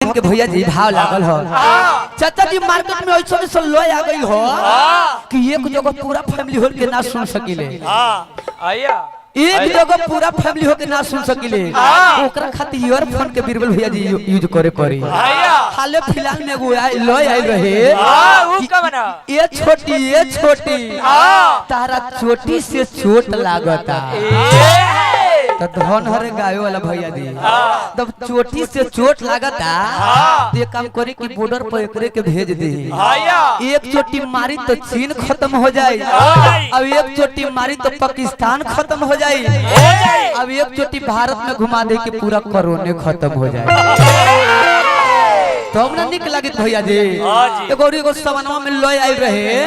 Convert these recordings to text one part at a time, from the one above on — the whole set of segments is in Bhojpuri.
भक्तिन के भैया जी भाव लागल हो। चाचा जी मार्केट में ऐसा ऐसा लोय आ गई हो कि एक जगह पूरा फैमिली होल के ना सुन सकिले। एक जगह पूरा फैमिली होके ना सुन सकिले, ओकरा खातिर ईयरफोन के बीरबल भैया जी यूज करे पड़ी। हाले फिलहाल में वो लोय आइल रहे, ये छोटी तारा चोटी से चोट लागता तो धन हरे गायो वाला भैया जी तब चोटी से चोट लागता तो ये काम करे कि बॉर्डर पर एकरे के भेज दे। एक चोटी मारी तो चीन खत्म हो जाए, अब एक चोटी मारी तो पाकिस्तान खत्म हो जाए, अब एक चोटी भारत में घुमा दे कि पूरा कोरोना खत्म हो जाए। तो हमरा निक लागित भैया जी एगो सवनवा में लोय आइल रहे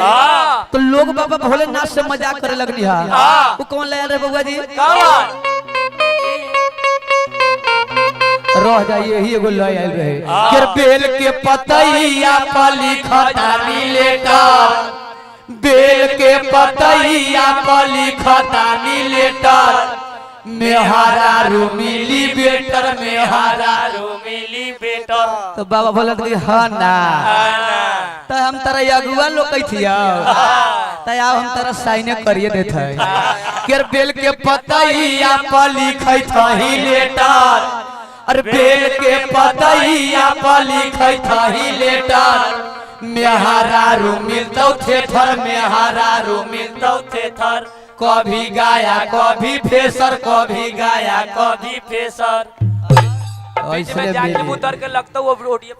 तो लोग बाबा भोलेनाथ से मजाक करे लगनी है। वो कौन ले रहे बउआ जी? रह जाइए यही एगो लोय आइल रहे के बेल के पतैया पर लिखता लेटर, बेल के पतैया पर लिखता लेटर, मेहरा मिली बेटर, मेहरा मिली बेटर। तो बाबा बोलत कि हां ना तो हम तारा अगुआ लोग कहिया तो हम तारा साइने करिए देत है के बेल के पतैया पर लिखत ही लेटर, अरे बेल के पतैया पर लिखत ही लेटर, मेहरा मिलतौ थे थर, मेहरा मिलतौ थे थर, कभी गाया कभी फेसर, कभी गाया कभी फेसर। ऐसे जाके उतर के लगता वो रोडियो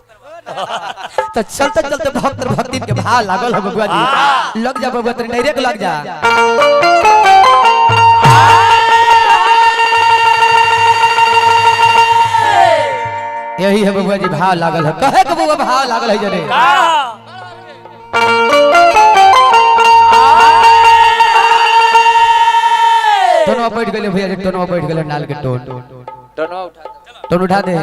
तो चलते चलते भक्ति के भाव लागल हो बबुआ जी। लग जा बबुआ तेरे डायरेक्ट लग जा। यही है बबुआ जी भाव लागल है, कहे के बबुआ भाव लागल है जरे टोनवा बैठ गेले भैया जी, टोनवा बैठ गेले नाल के टोन उठा दे।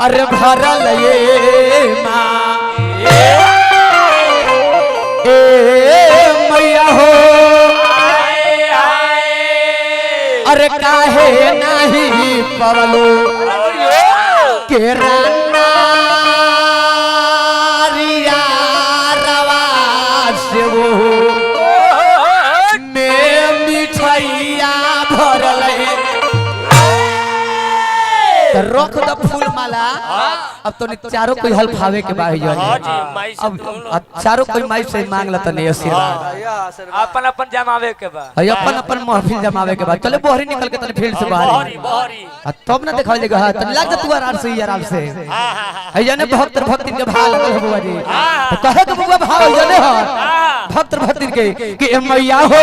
अरे भरल ये माँ मैया हो, अरे काहे नहीं पवलो के राना रिया रवा से वो में मिठाइया भरल रख द फूल माला। अब तो चारों कोई हल खावे के बाही जो अब चारों कोई माई से मांग ला तो नहीं आशीर्वाद अपन अपन जमावे के बा, अपन अपन महफिल जमावे के बाद चले बहरी निकल के तने फील्ड से बाहर तब ना दिखाई देगा। हां तने लग जा तू आराम से आराम से है जाने भक्ति के भाव लगल हो बुआ जी। तो कहे के बुआ भाव जाने हो भक्ति के कि मैया हो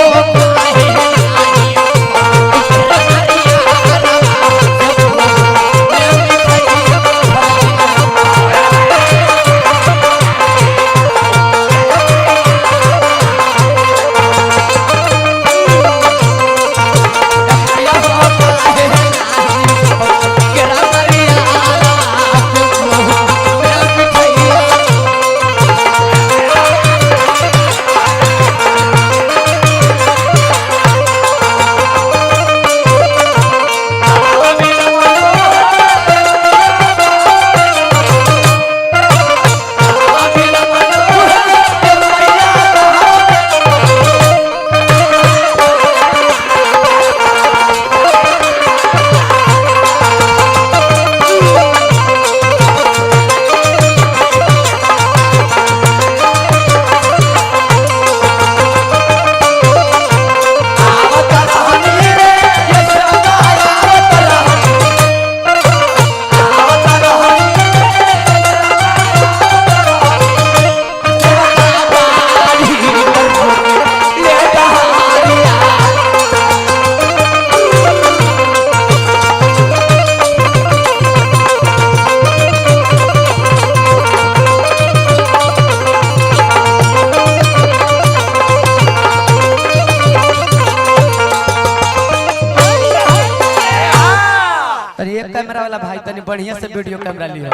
वाला भाई तनी बढ़िया से वीडियो कैमरा लिया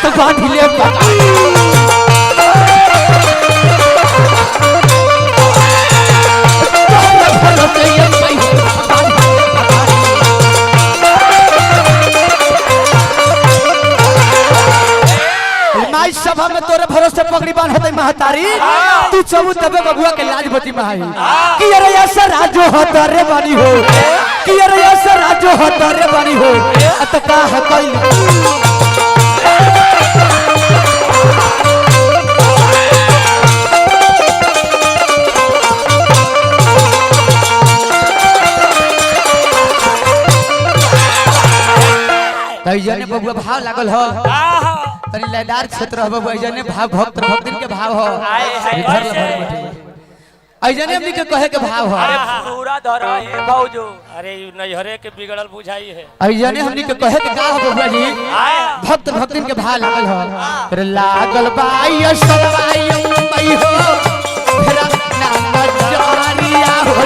तो बात ही ले माई सभा में तोरे भरोसे पगड़ी बांधते महतारी तू चबू तबे बबुआ के लाज बची माई कि अरे ऐसा राजो हतरे बानी हो कि अरे ऐसा राजो हतरे बानी हो त का है कोई जने बबुआ भाव लागल हो तनी लयदार क्षेत्र हो बबुआ जने भाव भक्त भक्तिन के भाव हो जने हमनी के कहे के भाव हो अरे पूरा धरा है भौजो अरे नैहरे के बिगड़ल बुझाई है जने हमनी के कहे के का हो बबुआ जी भक्त भक्तिन के भाव लागल हो रे लागल बाई सदवाई मई हो फेरा नाम जारिया हो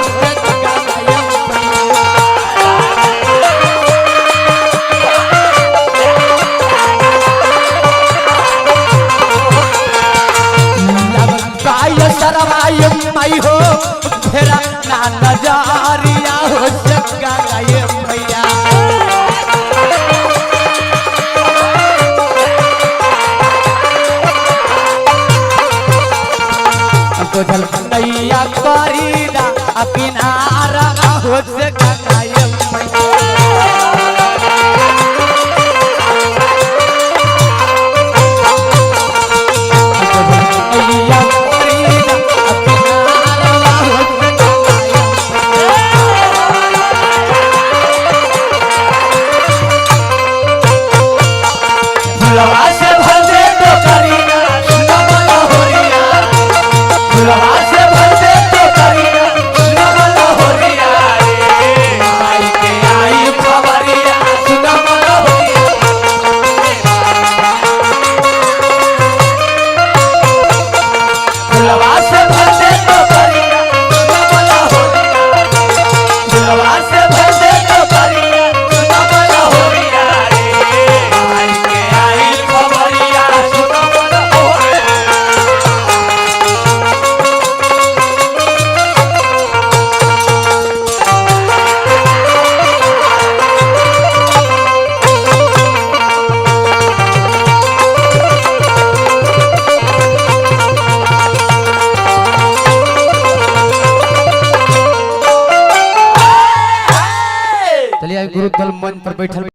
सरवाई मई हो फेरा ना नजारिया हो जग्गा गाये भैया गोधल नैया करीना किनारा हो जग्गा गाये भैया गुरुदल मंच पर बैठल